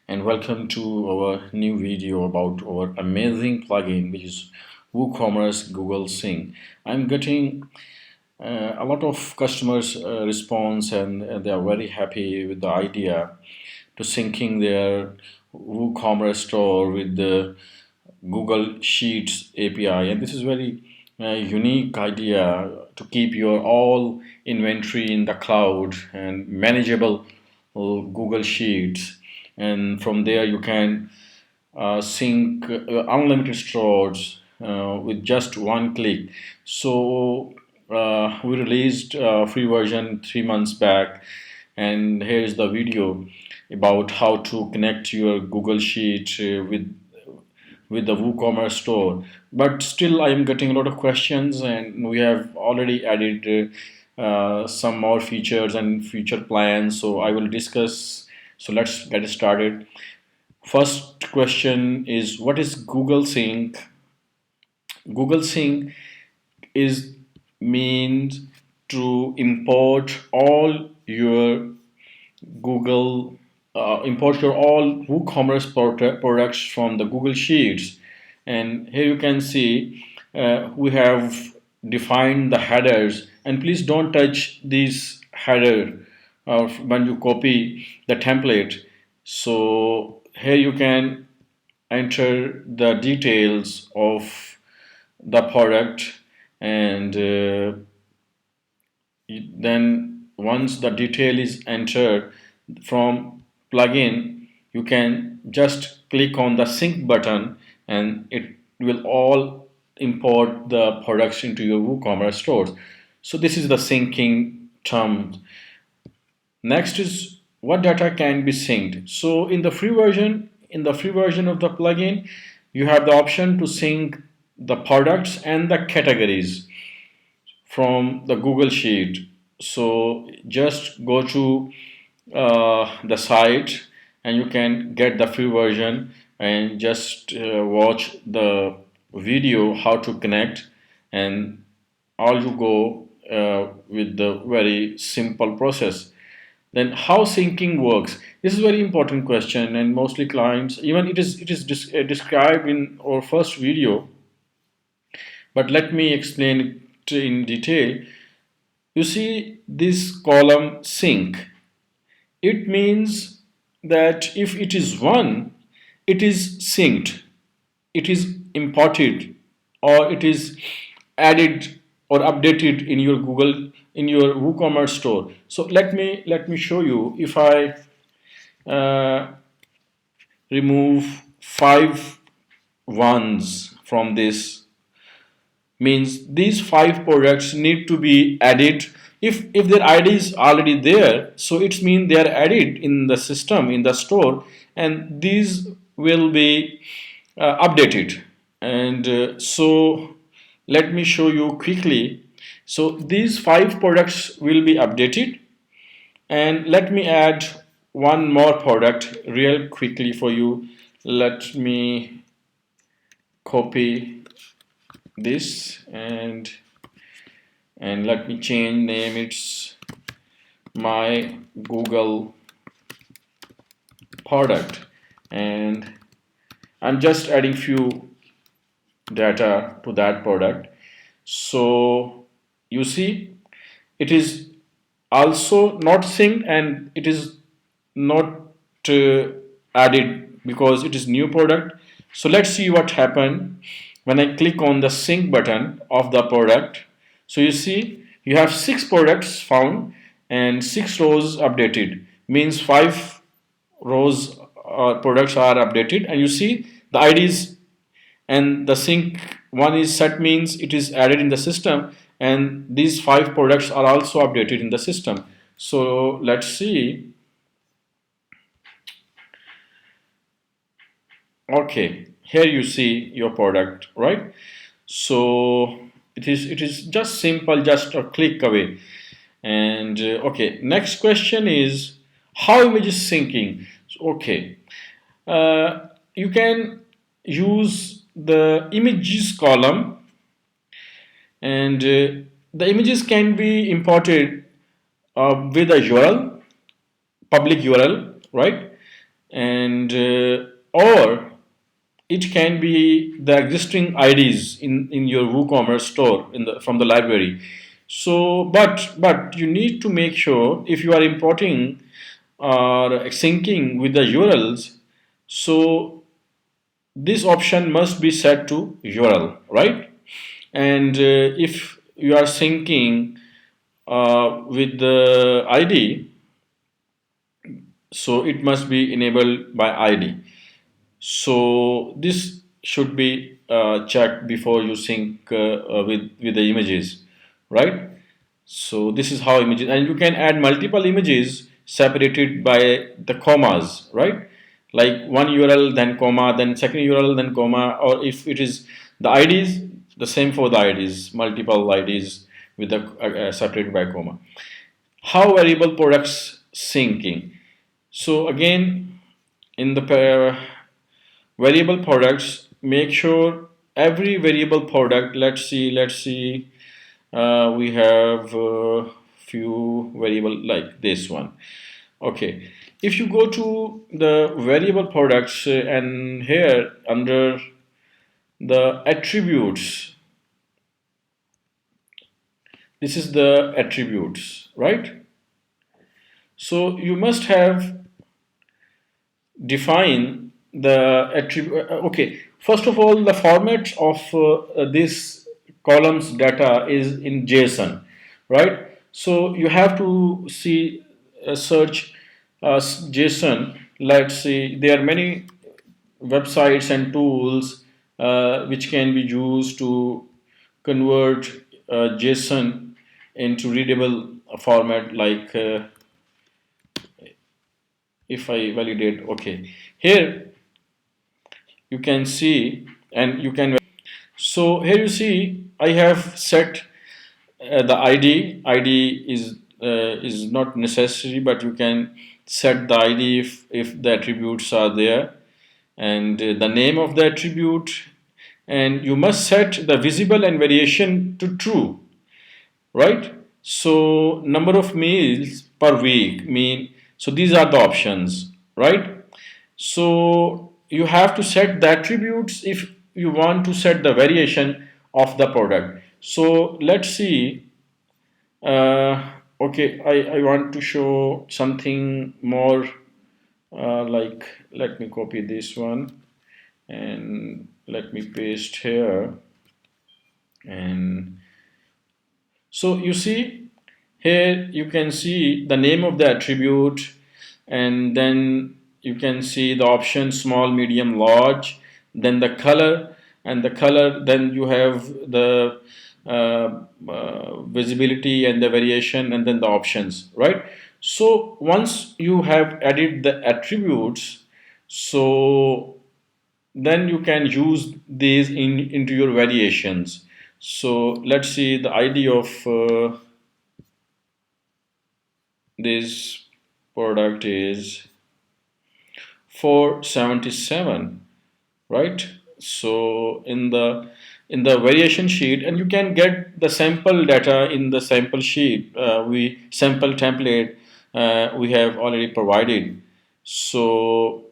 and welcome to our new video about our amazing plugin which is WooCommerce Google Sync. I'm getting a lot of customers response and they are very happy with the idea to syncing their WooCommerce store with the Google Sheets API, and this is very unique idea to keep your all inventory in the cloud and manageable Google Sheets, and from there you can sync unlimited stores with just one click. So we released a free version 3 months back, and here is the video about how to connect your Google Sheet with the WooCommerce store. But still, I am getting a lot of questions, and we have already added some more features and future plans. So I will discuss. So let's get started. First question is, what is Google Sync? Google Sync is means to import all your Google import your all WooCommerce products from the Google Sheets, and here you can see we have defined the headers, and please don't touch this header when you copy the template. So here you can enter the details of the product, and then once the detail is entered from plugin, you can just click on the sync button and it will all import the products into your WooCommerce stores. So this is the syncing term. Next is what data can be synced. So in the free version of the plugin, you have the option to sync the products and the categories from the Google Sheet. So just go to the site and you can get the free version and just watch the video how to connect, and all you go with the very simple process. Then how syncing works, this is a very important question, and mostly clients, even described in our first video, but let me explain it in detail. You see this column sync, it means that if it is one, it is synced, it is imported, or it is added or updated in your Google, in your WooCommerce store. So let me show you. If I uh, remove 5 ones from this, means these 5 products need to be added. If their id is already there, so it means they are added in the system, in the store, and these will be updated. And so let me show you quickly. So these 5 products will be updated, and let me add one more product real quickly for you. Let me copy this and let me change name, it's my Google product, and I'm just adding few data to that product. So you see it is also not synced and it is not uh, added because it is new product. So let's see what happened when I click on the sync button of the product. So you see you have 6 products found and 6 rows updated, means 5 rows products are updated, and you see the IDs and the sync one is set, means it is added in the system, and these 5 products are also updated in the system. So let's see. Okay, here you see your product, right? So it is just simple, just a click away. And okay, next question is how image is syncing. So, okay, you can use the images column, and the images can be imported with a URL, public URL, right? and or it can be the existing IDs in your WooCommerce store from the library. So, but you need to make sure if you are importing or syncing with the URLs, so this option must be set to URL, right? And if you are syncing with the ID, so it must be enabled by ID. So this should be checked before you sync with the images, right? So this is how images, and you can add multiple images separated by the commas, right? Like one URL, then comma, then second URL, then comma, or if it is the IDs, the same for the IDs, multiple IDs with the separated by comma. How variable products syncing? So again, in the variable products, make sure every variable product, let's see, we have a few variable like this one. Okay, if you go to the variable products and here under the attributes, this is the attributes, right? So you must have define the attribute. Okay, first of all, the format of this columns data is in JSON, right? So you have to see search JSON. Let's see, there are many websites and tools which can be used to convert JSON into readable format, like if I validate. Okay, here you can see, and you can, so here you see I have set the ID is not necessary, but you can set the ID if the attributes are there, and the name of the attribute, and you must set the visible and variation to true, right? So number of meals per week mean, so these are the options, right? So you have to set the attributes if you want to set the variation of the product. So let's see. Okay, I want to show something more, like, let me copy this one and let me paste here. And so you see here you can see the name of the attribute, and then you can see the option small, medium, large, then the color, and the color, then you have the visibility and the variation, and then the options, right? So once you have added the attributes, so then you can use these into your variations. So let's see, the ID of this product is 477, right? So in the variation sheet, and you can get the sample data in the sample sheet, we sample template we have already provided. So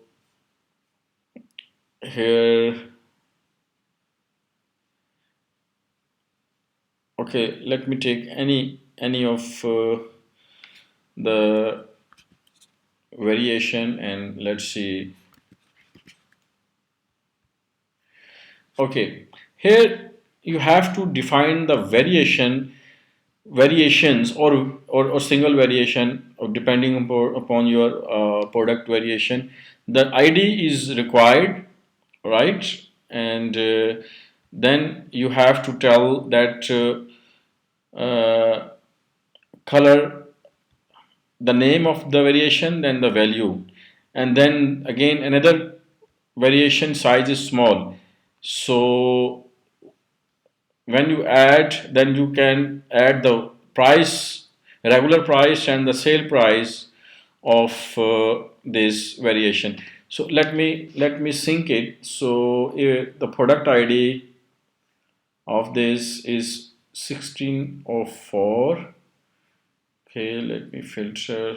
here, okay, let me take any of the variation, and let's see. Okay, here you have to define the variations, or single variation, or depending upon your product variation. The ID is required, right? And then you have to tell that color, the name of the variation, then the value, and then again another variation size is small. So when you add, then you can add the price, regular price, and the sale price of this variation. So let me sync it. So the product ID of this is 1604. Okay, let me filter.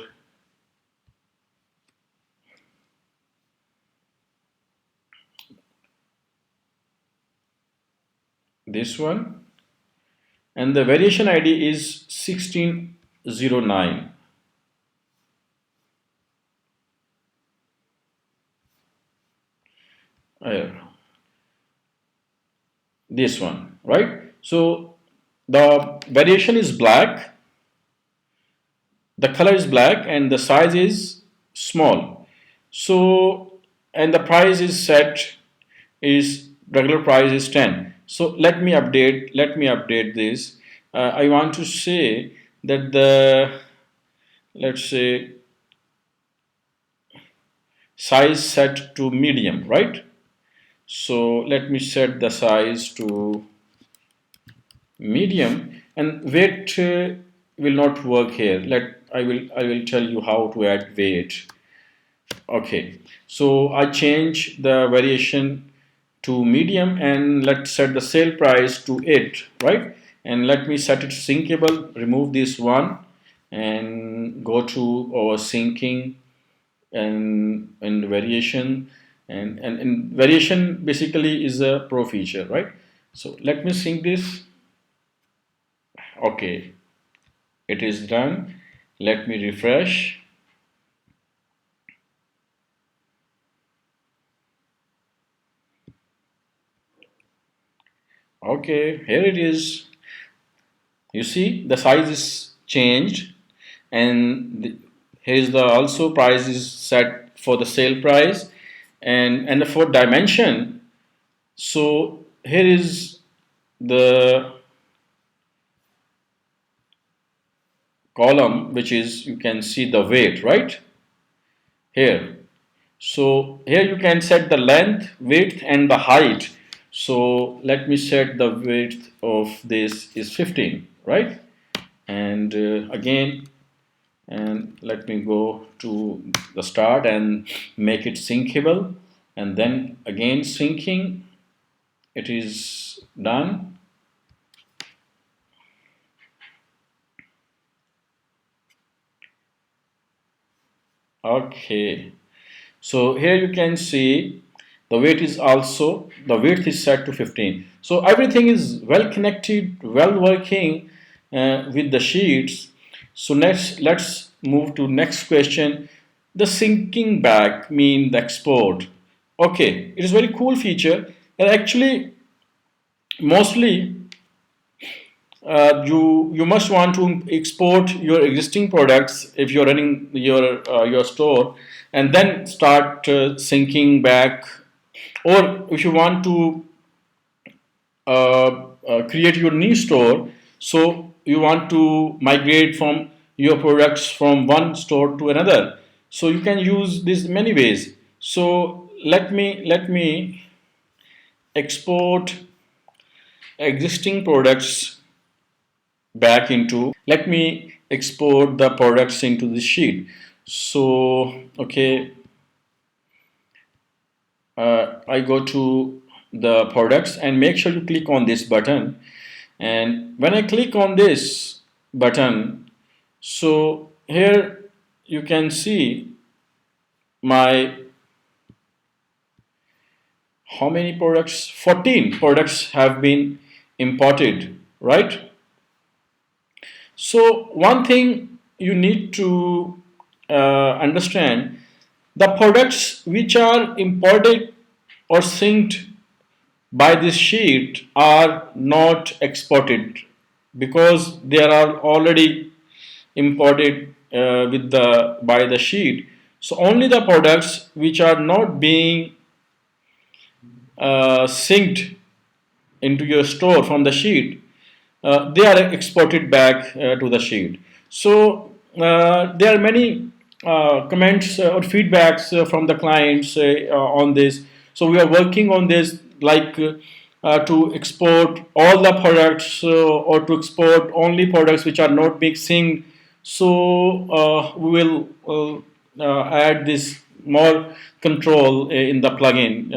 this one, and the variation ID is 1609. Uh, this one, right? So the variation is black, the color is black, and the size is small. So, and the price is set is regular price is 10. So let me update this. I want to say that the, let's say, size set to medium, right? So let me set the size to medium, and weight will not work here. I will tell you how to add weight. Okay, so I change the variation to medium, and let's set the sale price to 8, right? And let me set it syncable, remove this one, and go to our syncing and variation, and variation basically is a pro feature, right? So let me sync this. Okay, it is done. Let me refresh. Okay, here it is. You see the size is changed, and here is the also price is set for the sale price, and for dimension. So here is the column, which is, you can see the weight right here. So here you can set the length, width, and the height. So let me set the width of this is 15, right? And again, and let me go to the start and make it syncable, and then again syncing. It is done. Okay, so here you can see the weight is also, the width is set to 15. So everything is well connected, well working with the sheets. So next, let's move to next question. The syncing back mean the export. Okay, it is very cool feature, and actually mostly you must want to export your existing products if you're running your store, and then start syncing back, or if you want to create your new store, so you want to migrate from your products from one store to another, so you can use this many ways. So let me export existing products back into, let me export the products into the sheet. So okay, I go to the products, and make sure you click on this button, and when I click on this button, so here you can see my, how many products, 14 products have been imported, right? So one thing you need to understand, the products which are imported or synced by this sheet are not exported, because they are already imported with the by the sheet. So only the products which are not being synced into your store from the sheet, they are exported back to the sheet. So there are many comments or feedbacks from the clients on this. So we are working on this, like to export all the products, or to export only products which are not being synced. So we will add this more control in the plugin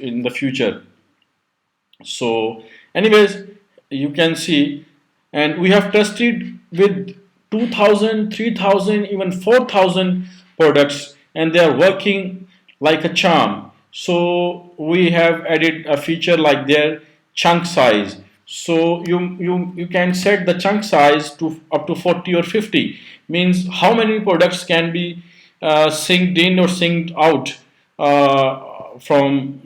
in the future. So anyways, you can see, and we have tested with 2000, 3000, even 4000 products, and they are working like a charm. So we have added a feature like there, chunk size. So you can set the chunk size to up to 40 or 50. Means how many products can be synced in or synced out from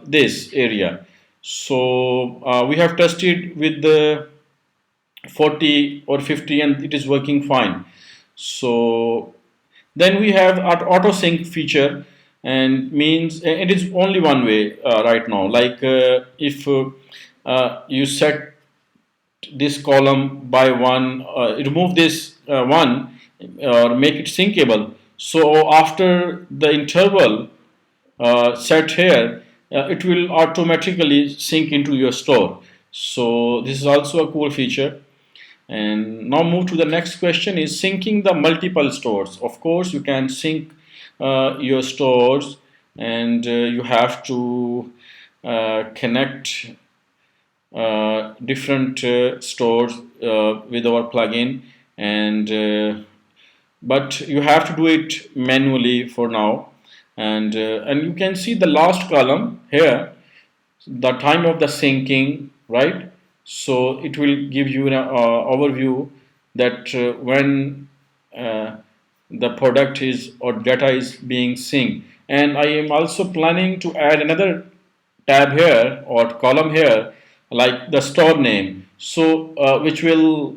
this area. So we have tested with the 40 or 50 and it is working fine. So then we have auto sync feature, and means it is only one way right now. Like if you set this column by one, remove this one, or make it syncable. So after the interval set here, it will automatically sync into your store. So this is also a cool feature. And now move to the next question is syncing the multiple stores. Of course, you can sync your stores, and you have to connect different stores with our plugin, and but you have to do it manually for now. And you can see the last column here, the time of the syncing, right? So it will give you an overview that when uh, the product is or data is being synced. And I am also planning to add another tab here or column here, like the store name, so which will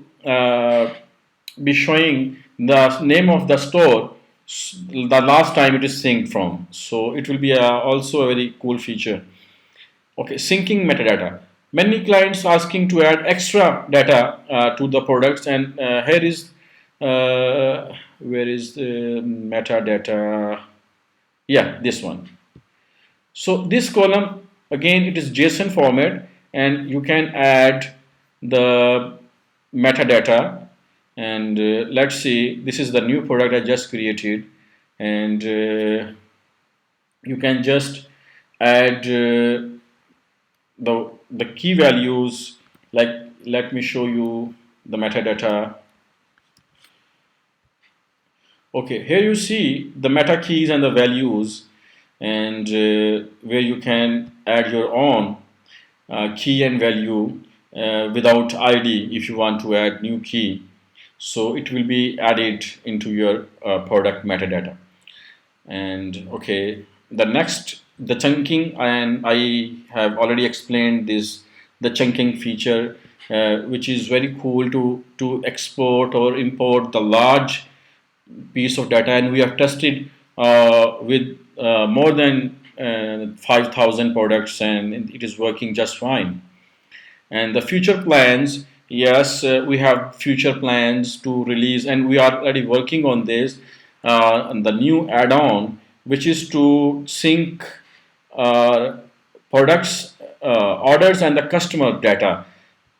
be showing the name of the store the last time it is synced from. So it will be also a very cool feature. Okay, syncing metadata. Many clients asking to add extra data to the products, and here is where is the metadata? Yeah, this one. So this column, again, it is JSON format, and you can add the metadata. And let's see, this is the new product I just created, and you can just add the key values. Like, let me show you the metadata. Okay, here you see the meta keys and the values, and where you can add your own key and value without ID if you want to add new key. So it will be added into your product metadata. And okay, the next, the chunking, and I have already explained this, the chunking feature, which is very cool to export or import the large piece of data, and we have tested with more than 5,000 products, and it is working just fine. And the future plans, yes, we have future plans to release, and we are already working on this, and the new add-on, which is to sync uh, products, orders, and the customer data.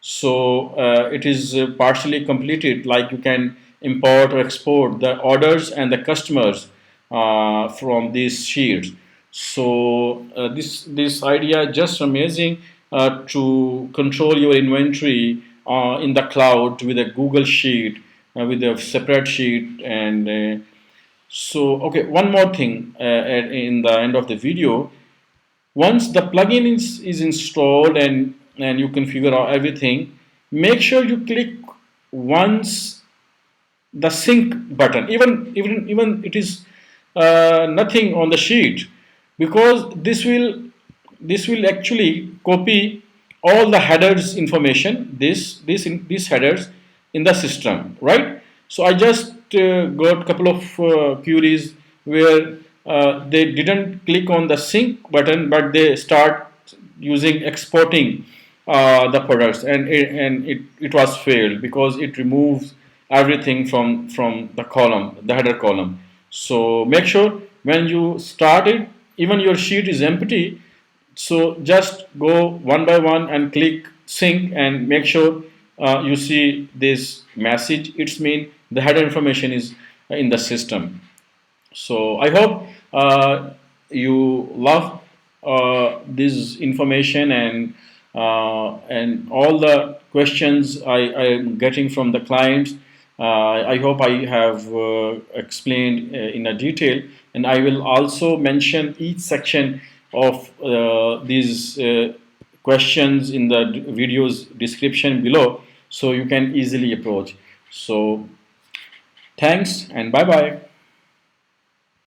So it is partially completed, like you can import or export the orders and the customers from these sheets. So this idea just amazing to control your inventory in the cloud with a Google sheet, with a separate sheet. And so okay, one more thing in the end of the video. Once the plugin is installed and you configure out everything, make sure you click once the sync button, even it is nothing on the sheet, because this will actually copy all the headers information, these headers in the system, right? So I just got a couple of queries where they didn't click on the sync button, but they start using exporting the products, and it was failed because it removes everything from the column, the header column. So make sure when you start it, even your sheet is empty, so just go one by one and click sync and make sure you see this message. It's mean the header information is in the system. So I hope you love this information, and all the questions I am getting from the clients. I hope I have explained in a detail, and I will also mention each section of these questions in the video's description below, so you can easily approach. So thanks and bye bye.